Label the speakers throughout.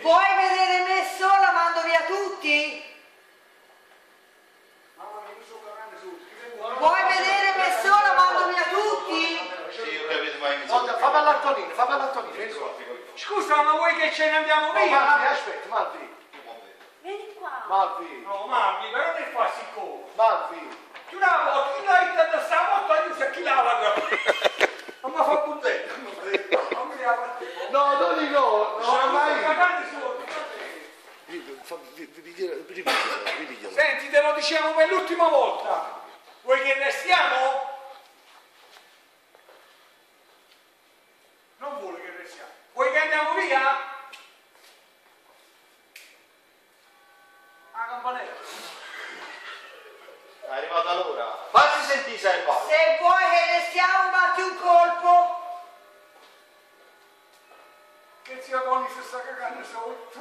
Speaker 1: Vuoi vedere me sola, mando via tutti? Vuoi vedere me sola, mando via tutti?
Speaker 2: Sì, io capito, ma
Speaker 3: Fa per l'Antonino, fa per l'Antonino.
Speaker 4: Scusa, ma vuoi che ce ne andiamo via?
Speaker 3: Malvi, aspetta, Malvi.
Speaker 1: Vieni qua.
Speaker 3: Malvi.
Speaker 4: No, Malvi, però non fa siccome.
Speaker 3: Malvi.
Speaker 4: Tu la volta, chi l'hai da stavolta, io so chi lava. Non mi fa puntetta, non mi lava a te.
Speaker 3: No, non dico, no, mai.
Speaker 4: Senti, te lo diciamo per l'ultima volta. Vuoi che restiamo? Non vuole che restiamo. Vuoi che andiamo via? La campanella.
Speaker 2: è arrivata l'ora. Fatti sentire se hai fatto.
Speaker 1: Se vuoi che restiamo, batti un colpo.
Speaker 4: Che zia Conny si sta cagando sotto.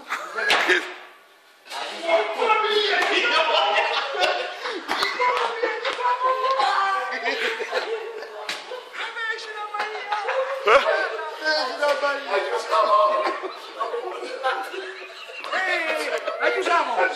Speaker 4: Aiutiamo! Ma non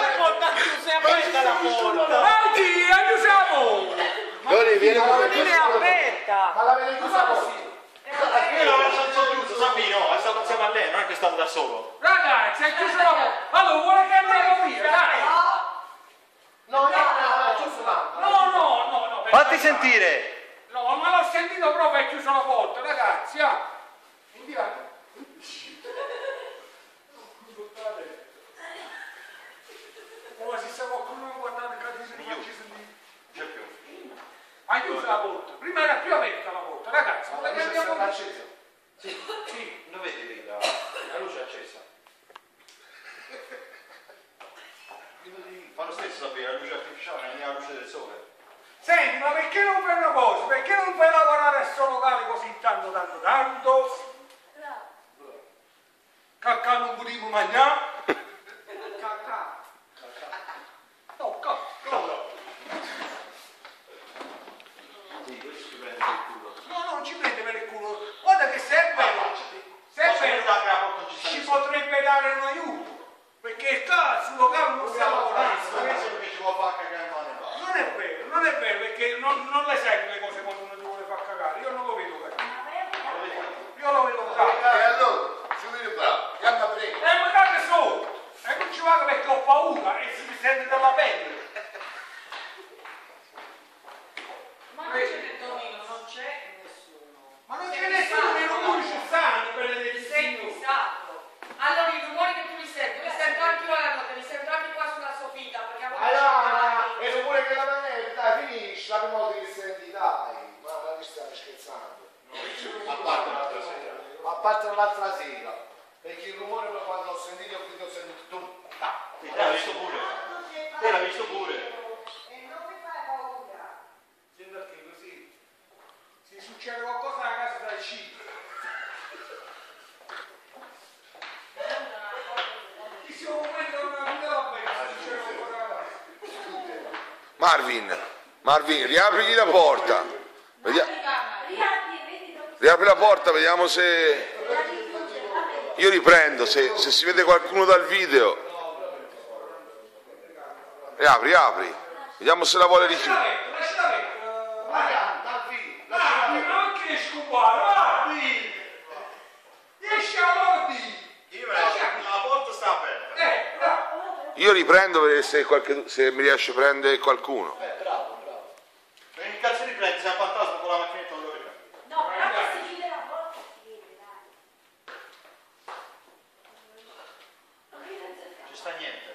Speaker 4: è importante che sei aperta la porta! Avanti, aiutiamo!
Speaker 3: Dori, vieni con me.
Speaker 1: Non è aperta!
Speaker 3: Ma la vedi chiusa
Speaker 2: Io l'avevo senza chiuso, Sabino, stavo insieme a lei, non è che stavo da solo.
Speaker 4: Ragazzi, è chiuso la porta! Allora, vuole che andiamo via, dai!
Speaker 3: No, chiuso là.
Speaker 4: No!
Speaker 2: Fatti sentire!
Speaker 4: No, ma l'ho sentito proprio, è chiuso la porta, ragazzi, ah! Indiano! Come se stava qualcuno guardando che si faccia sentire.
Speaker 2: C'è più.
Speaker 4: Ha chiuso la porta, prima era più aperta la porta, ragazzi,
Speaker 3: La
Speaker 4: vuole che
Speaker 3: luce è
Speaker 4: andiamo
Speaker 3: stata
Speaker 4: via?
Speaker 3: accesa.
Speaker 4: Sì.
Speaker 2: Non vedi lì, la luce è accesa. Fa lo stesso sapere, la luce artificiale non è la luce del sole.
Speaker 4: Senti, ma perché non fai una cosa? Perché non fai lavorare a sto locale così tanto? Cacca non potevo mangiare? Cacca. No, cacca.
Speaker 2: Sì, questo ci prende il culo.
Speaker 4: No, non ci prende per il culo. Guarda che serve. Ci potrebbe dare un aiuto. Perché il cazzo, locale non sta lavorando.
Speaker 2: Che ci vuole fare cagare in mano.
Speaker 4: Non è vero, perché non le sai le cose quando uno ti vuole far cagare. Io non lo vedo cagare. Io lo vedo
Speaker 3: E
Speaker 4: cagare.
Speaker 3: allora, si vede bravo, chiama prego.
Speaker 4: Ma cagare solo. E non ci vado perché ho paura e si mi sente dalla pelle.
Speaker 1: Ma non c'è Tonino, non c'è nessuno.
Speaker 4: Ma non c'è nessuno, i rumori ci stanno per le
Speaker 1: Senti, sacro. Allora i rumori che tu mi sento anche io la notte, mi sento anche qua sulla soffitta, perché
Speaker 3: Allora, e pure che la maniera, dai, finisci, la prima volta che senti, dai. Ma ti stai scherzando.
Speaker 2: A parte l'altra sera.
Speaker 3: A parte l'altra sera, perché il rumore quando ho sentito tu.
Speaker 2: l'ha visto pure.
Speaker 5: E non mi fai paura.
Speaker 4: Senta che così, se succede qualcosa a casa dai cibo. Chi si muove una vita la bella, se succede qualcosa a casa.
Speaker 6: Marvin, riapri la porta. Riapri la porta, vediamo se... Io riprendo, se si vede qualcuno dal video. Riapri. Vediamo se la vuole richiudere.
Speaker 4: Non che scubare, riesci a
Speaker 2: La porta sta aperta.
Speaker 6: Io riprendo per vedere se mi riesce a prendere qualcuno.
Speaker 3: Bravo.
Speaker 2: Ma che cazzo riprendi? Sei un fantasma con la macchinetta non lo vedi.
Speaker 5: No, però che si chiude la porta si vede, dai.
Speaker 2: Ci sta niente.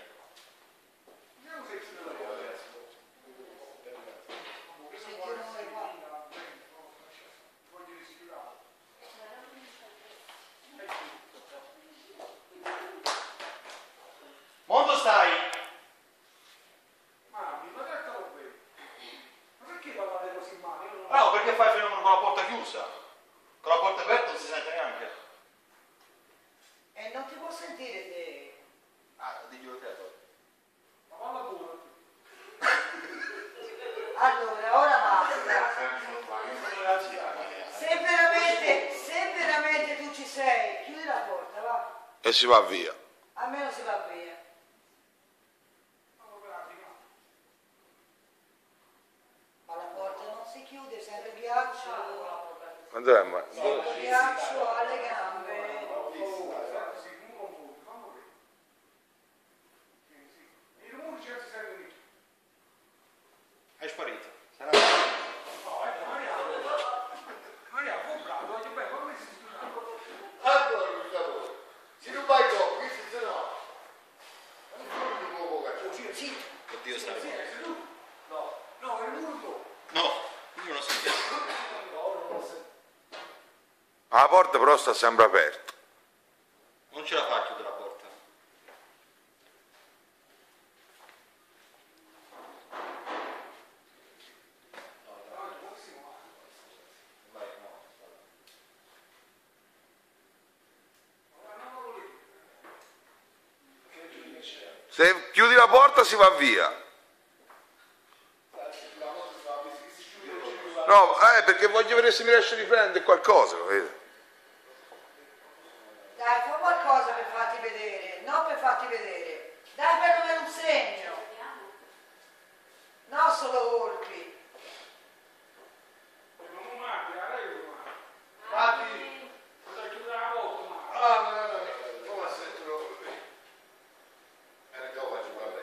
Speaker 2: Mondo stai?
Speaker 4: Ma trattalo bene. Ma perché parlate così male? Io non ho...
Speaker 2: No, perché fai il fenomeno con la porta chiusa? Con la porta aperta non si sente neanche.
Speaker 5: E non ti può sentire te.
Speaker 2: Ah, diglielo te poi.
Speaker 4: Ma parla pure.
Speaker 5: Allora, ora basta. Se veramente tu ci sei, chiudi la porta, va.
Speaker 6: E si va via.
Speaker 5: Almeno si va via. Ma la porta non si chiude, sente ghiaccio.
Speaker 6: Andrea,
Speaker 5: Sento ghiaccio alle gambe.
Speaker 2: È sparito.
Speaker 4: Maria, comprato, oggi beh, come si studia?
Speaker 3: Allora, Gustavo, se non vai dopo, questo se no. Non ti può cacciare.
Speaker 5: Zitto.
Speaker 2: Oddio sta
Speaker 4: Sì, sei tu? No, è il muro.
Speaker 2: No, io non sentiamo.
Speaker 6: la porta però sta sempre aperta.
Speaker 2: Non ce la fa a chiudere la porta.
Speaker 6: Se chiudi la porta si va via. No, perché voglio vedere se mi riesce a riprendere qualcosa, capite?
Speaker 5: Dai, fa qualcosa per farti vedere, non per farti vedere. Dai perlomeno un segno. Non solo colpi.
Speaker 4: Non matti, la regola.
Speaker 3: Matti.
Speaker 4: Cosa chiudere la porta, ma.
Speaker 3: Come ha sentito? Che faccio, guarda.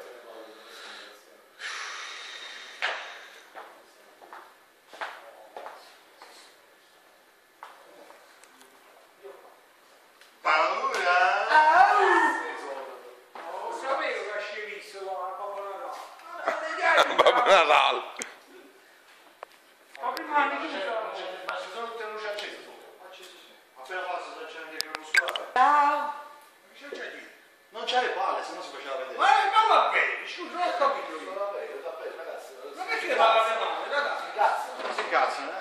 Speaker 2: Paura!
Speaker 4: Lo sapevo che ci hai visto con Babbo Natale.
Speaker 6: Babbo Natale.
Speaker 4: Ma prima anni chiusa.
Speaker 3: Ma ci sono tutte le luci accese tu?
Speaker 2: Appena passa si accende anche il muscolare.
Speaker 5: Ciao.
Speaker 4: Che c'è di?
Speaker 2: Non c'è le palle, se no si faceva vedere.
Speaker 4: Ma non va bene, scusa, non ho capito io.
Speaker 3: Ragazzi,
Speaker 4: Ma perché parlate male, ragazzi?
Speaker 3: ragazzi.
Speaker 2: Non si incazzano,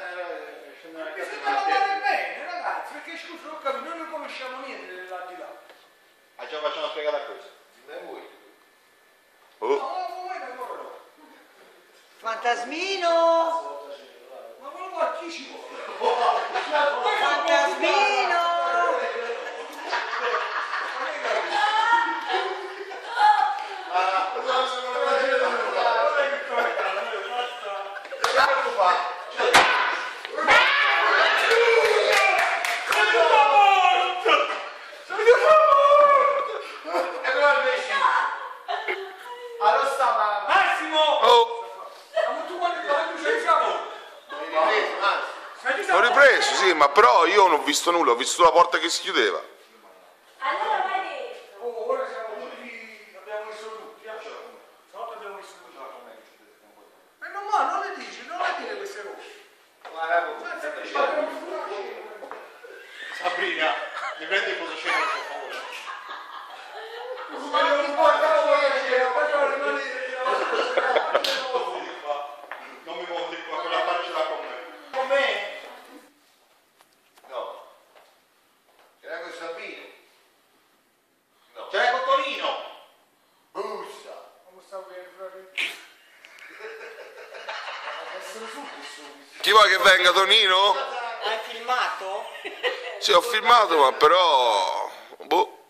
Speaker 2: scende una
Speaker 4: Perché
Speaker 2: cazzo
Speaker 4: parlate bene, ragazzi? Perché scusa, non ho capito, noi non conosciamo niente dell'aldilà.
Speaker 2: Ah, già facciamo spiegare a questo.
Speaker 3: Dimmi voi.
Speaker 6: Oh,
Speaker 4: Ma non vuoi
Speaker 5: Fantasmino.
Speaker 4: ma non vuoi chi ci vuole?
Speaker 5: Fantasmino.
Speaker 3: Allora sta, ma...
Speaker 4: Massimo!
Speaker 6: oh,
Speaker 4: Ma tu quando c'è il favore?
Speaker 6: ho ripreso, sì, ma però io non ho visto nulla, ho visto la porta che si chiudeva.
Speaker 5: Allora vai dentro.
Speaker 4: Oh, ora siamo tutti, abbiamo messo tutti, stavolta abbiamo messo tutti. Ma non le dici, non le dire queste cose.
Speaker 2: Sabrina, mi prendi il posacino per favore.
Speaker 3: Ma non importa voi,
Speaker 6: Chi vuoi che venga, Tonino?
Speaker 7: Hai filmato?
Speaker 6: Sì, ho filmato, ma però... Boh.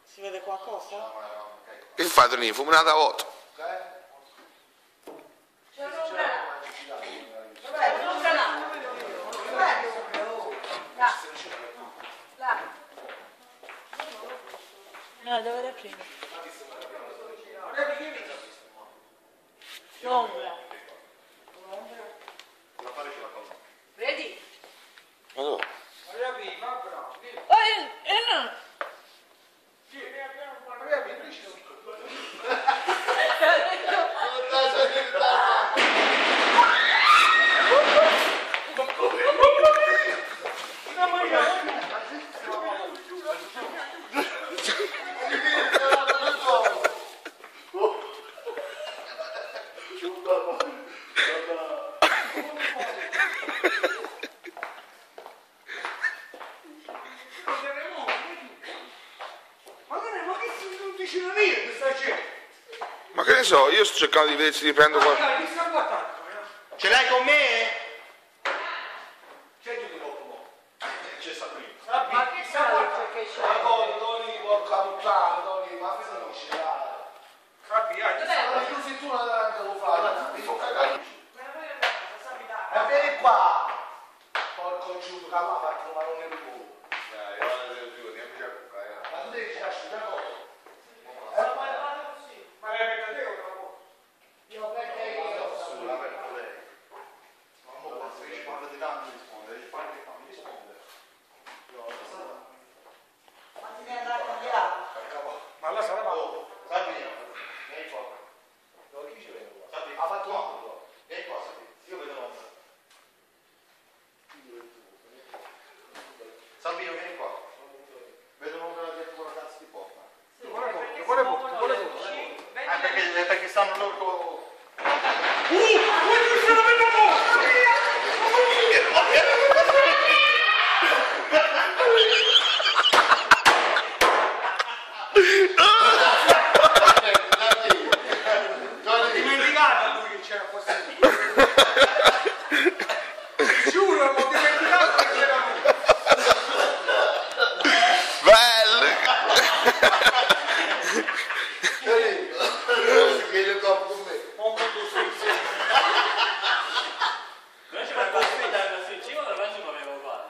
Speaker 7: Si vede qualcosa?
Speaker 6: Che fai, Tonino? Fumi una vuota.
Speaker 5: C'è un'ombra là. Dov'è? Un'ombra là. Dov'è? Là. Là. No, dove la prima? L'ombra. Vedi?
Speaker 6: Allora.
Speaker 5: No.
Speaker 6: Ma che ne so, io sto cercando di vedere se riprendo qualcosa.
Speaker 2: Ce l'hai con me?
Speaker 3: C'è stato lì.
Speaker 5: Ma che sai perché c'è?
Speaker 3: Toni, porca puttana, Toni, ma finisci, dai. Ma chiusi tu una davanti lo fai, mi fa cagare. E vieni qua. Porco giusto, che ma fatto un marone di culo. Ma tu devi lasciare una cosa. Io perché io sono la vera lei. Ma mo quando si parla di tanto rispondere, gli parli che mi risponde.
Speaker 5: Ma ti devi andare a cambiare.
Speaker 3: Ma allora sarà dopo. Sabino, vieni qua. Dove chi ci vede qua? Sabino. Ha fatto l'altro. Vieni qua, Sabino. Io vedo l'ombra. Sabino, vieni qua. Vedo l'ombra dietro con la cazzo di porta.
Speaker 2: Perché stanno loro...
Speaker 4: Dimenticato a lui che c'era qua. Ti giuro, l'ho dimenticato che c'era lui.
Speaker 6: Bello!
Speaker 3: Vieni dopo con me.
Speaker 7: Noi ci facciamo aspettare così, ci vuole penso che avevo uguale.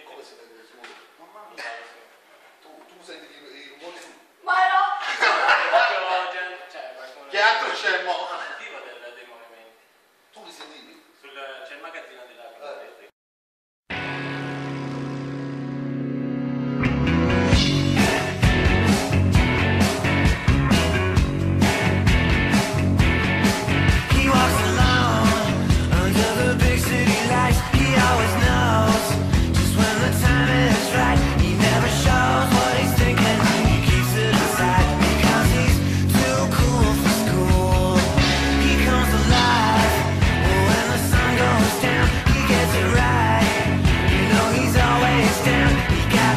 Speaker 3: Come si vede su? Tu senti i rumori su?
Speaker 5: Ma no!
Speaker 2: Che altro c'è mo?
Speaker 7: Dei movimenti.
Speaker 3: Tu li sentivi?
Speaker 7: C'è il magazzino di là.
Speaker 8: He walks alone under the big city lights. He always knows just when the time is right. He never shows what he's thinking. He keeps it inside because he's too cool for school. He comes alive when the sun goes down. He gets it right. You know he's always down. He got